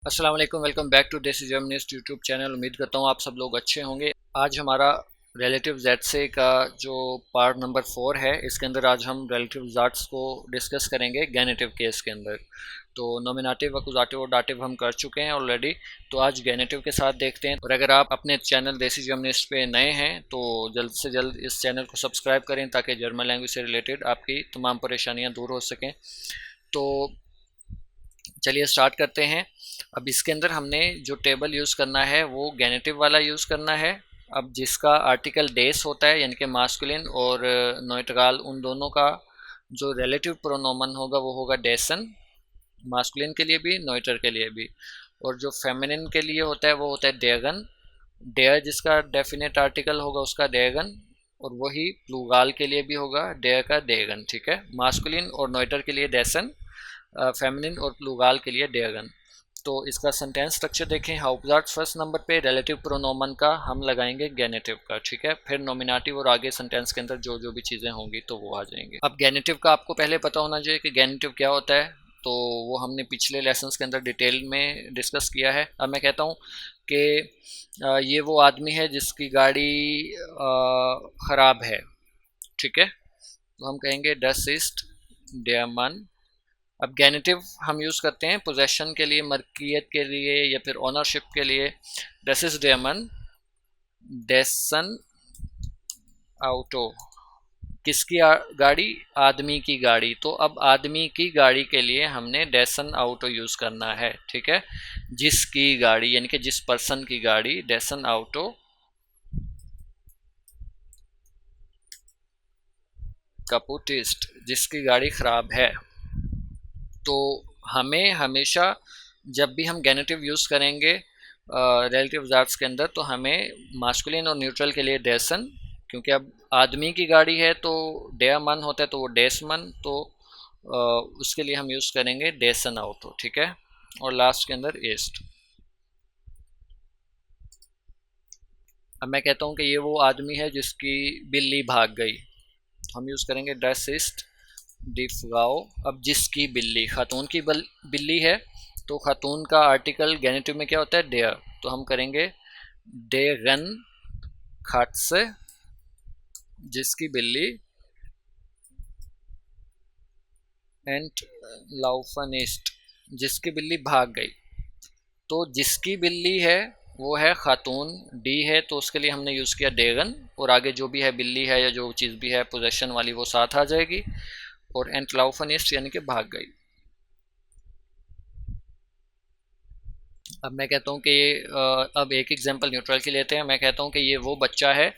अस्सलाम वालेकुम, welcome back to देसी जर्मनिस्ट यूट्यूब चैनल। उम्मीद करता हूँ आप सब लोग अच्छे होंगे। आज हमारा रिलेटिव ज़ेड का जो पार्ट नंबर 4 है, इसके अंदर आज हम रिलेटिव ज़ाट्स को डिस्कस करेंगे गैनेटिव केस के अंदर। तो नॉमिनेटिव, अकुज़ाटिव और डाटिव हम कर चुके हैं ऑलरेडी। तो आज गैनेटिव के साथ देखते हैं। और अगर आप अपने चैनल देसी जर्मनिस्ट पे नए हैं तो जल्द से जल्द इस चैनल को सब्सक्राइब करें ताकि जर्मन लैंग्वेज से रिलेटेड आपकी तमाम परेशानियाँ दूर हो सकें। तो चलिए स्टार्ट करते हैं। अब इसके अंदर हमने जो टेबल यूज़ करना है वो गैनेटिव वाला यूज़ करना है। अब जिसका आर्टिकल डेस होता है, यानी कि मास्कुलिन और नोइट्राल, उन दोनों का जो रिलेटिव प्रोनोमन होगा वो होगा डेसन, मास्कुलिन के लिए भी नोइटर के लिए भी। और जो फेमिनिन के लिए होता है वो होता है डेगन, डेयर जिसका डेफिनेट आर्टिकल होगा उसका डेगन। और वही प्लूगाल के लिए भी होगा डेयर का डेगन। ठीक है, मास्कुलिन और नोइटर के लिए डेसन, फेमिनिन और प्लूगाल के लिए डेगन। तो इसका सेंटेंस स्ट्रक्चर देखें। हाउपजार्ट फर्स्ट नंबर पे रिलेटिव प्रोनोमन का हम लगाएंगे गैनेटिव का, ठीक है। फिर नॉमिनेटिव और आगे सेंटेंस के अंदर जो जो भी चीज़ें होंगी तो वो आ जाएंगे। अब गैनेटिव का आपको पहले पता होना चाहिए कि गैनेटिव क्या होता है। तो वो हमने पिछले लेसन्स के अंदर डिटेल में डिस्कस किया है। अब मैं कहता हूँ कि ये वो आदमी है जिसकी गाड़ी ख़राब है, ठीक है। तो हम कहेंगे डस इस्ट डेयर मन। अब गैनेटिव हम यूज़ करते हैं पोजेशन के लिए, मलकियत के लिए या फिर ओनरशिप के लिए। दस इज डेमन डेसन आउटो। किसकी गाड़ी? आदमी की गाड़ी। तो अब आदमी की गाड़ी के लिए हमने डेसन आउटो यूज़ करना है, ठीक है। जिसकी गाड़ी यानी कि जिस पर्सन की गाड़ी, डेसन आउटो कपूटिस्ट, जिसकी गाड़ी ख़राब है। तो हमें हमेशा जब भी हम गैनेटिव यूज़ करेंगे रिलेटिव ज़ाट्स के अंदर, तो हमें मास्कुलिन और न्यूट्रल के लिए डेसन, क्योंकि अब आदमी की गाड़ी है तो डेयर मन होता है तो वो डेसमन, तो उसके लिए हम यूज़ करेंगे डेसन आउटो, ठीक है। और लास्ट के अंदर ईस्ट। अब मैं कहता हूँ कि ये वो आदमी है जिसकी बिल्ली भाग गई, हम यूज़ करेंगे डस ईस्ट डिफगाओ। अब जिसकी बिल्ली, खातून की बिल्ली है तो खातून का आर्टिकल गैनेटिव में क्या होता है? डेयर। तो हम करेंगे डेगन खाट से, जिसकी बिल्ली, एंड लाउफनिस्ट, जिसकी बिल्ली भाग गई। तो जिसकी बिल्ली है वो है खातून, डी है तो उसके लिए हमने यूज़ किया डेगन। और आगे जो भी है बिल्ली है या जो चीज़ भी है पोजेशन वाली वो साथ आ जाएगी। और एंट लाउफनिस्ट यानी कि भाग गई। अब मैं कहता हूँ कि ये अब एक एग्जांपल न्यूट्रल की लेते हैं। मैं कहता हूँ कि ये वो बच्चा है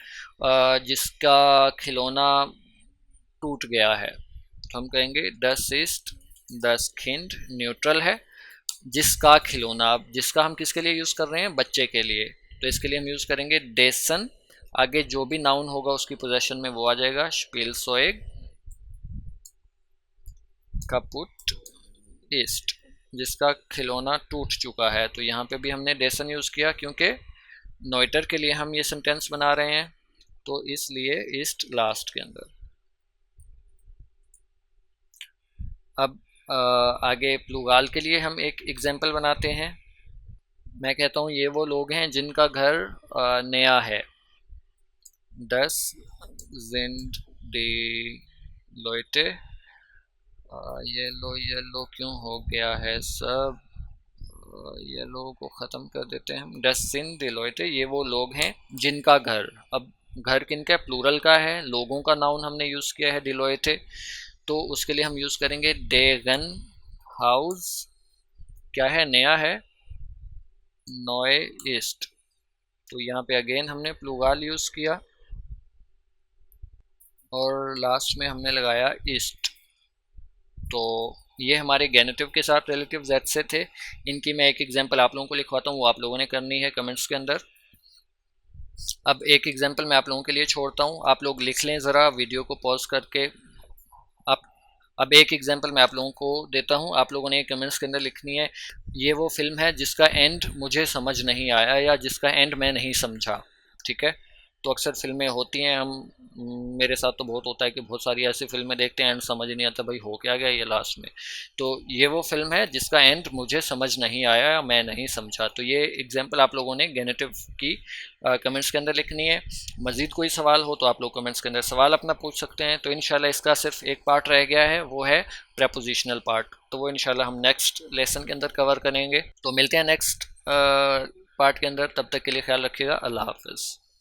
जिसका खिलौना टूट गया है। तो हम कहेंगे दस इस्ट दस खिंड, न्यूट्रल है जिसका खिलौना। अब जिसका हम किसके लिए यूज़ कर रहे हैं? बच्चे के लिए। तो इसके लिए हम यूज़ करेंगे डेसन, आगे जो भी नाउन होगा उसकी पोजेशन में वो आ जाएगा स्पीलसोएग कापुट ईस्ट, जिसका खिलौना टूट चुका है। तो यहाँ पे भी हमने डेसन यूज़ किया क्योंकि नोइटर के लिए हम ये सेंटेंस बना रहे हैं, तो इसलिए ईस्ट लास्ट के अंदर। अब आगे प्लूगाल के लिए हम एक एग्जाम्पल बनाते हैं। मैं कहता हूँ ये वो लोग हैं जिनका घर नया है। दस जिंड डी लोइटे। येलो येलो क्यों हो गया है सब? येलो को ख़त्म कर देते हैं हम। डसिन डिलोइटे, ये वो लोग हैं जिनका घर। अब घर किनका? प्लूरल का है, लोगों का नाउन हमने यूज़ किया है डिलोइटे। तो उसके लिए हम यूज़ करेंगे डेगन हाउस, क्या है? नया है, नोए ईस्ट। तो यहाँ पे अगेन हमने प्लूगाल यूज़ किया और लास्ट में हमने लगाया ईस्ट। तो ये हमारे गैनेटिव के साथ रिलेटिव जेड से थे। इनकी मैं एक एग्जांपल आप लोगों को लिखवाता हूँ, वो आप लोगों ने करनी है कमेंट्स के अंदर। अब एक एग्जांपल मैं आप लोगों के लिए छोड़ता हूँ, आप लोग लिख लें ज़रा वीडियो को पॉज करके। आप अब एक एग्जांपल मैं आप लोगों को देता हूँ, आप लोगों ने कमेंट्स के अंदर लिखनी है ये वो फिल्म है जिसका एंड मुझे समझ नहीं आया या जिसका एंड मैं नहीं समझा, ठीक है। तो अक्सर फिल्में होती हैं, मेरे साथ तो बहुत होता है कि बहुत सारी ऐसी फिल्में देखते हैं एंड समझ नहीं आता भाई हो क्या गया ये लास्ट में। तो ये वो फिल्म है जिसका एंड मुझे समझ नहीं आया या मैं नहीं समझा। तो ये एग्जाम्पल आप लोगों ने गेनेटिव की कमेंट्स के अंदर लिखनी है। मज़ीद कोई सवाल हो तो आप लोग कमेंट्स के अंदर सवाल अपना पूछ सकते हैं। तो इंशाल्लाह इसका सिर्फ एक पार्ट रह गया है, वो है प्रेपोजिशनल पार्ट। तो वो इंशाल्लाह हम नेक्स्ट लेसन के अंदर कवर करेंगे। तो मिलते हैं नेक्स्ट पार्ट के अंदर, तब तक के लिए ख्याल रखिएगा। अल्लाह हाफिज़।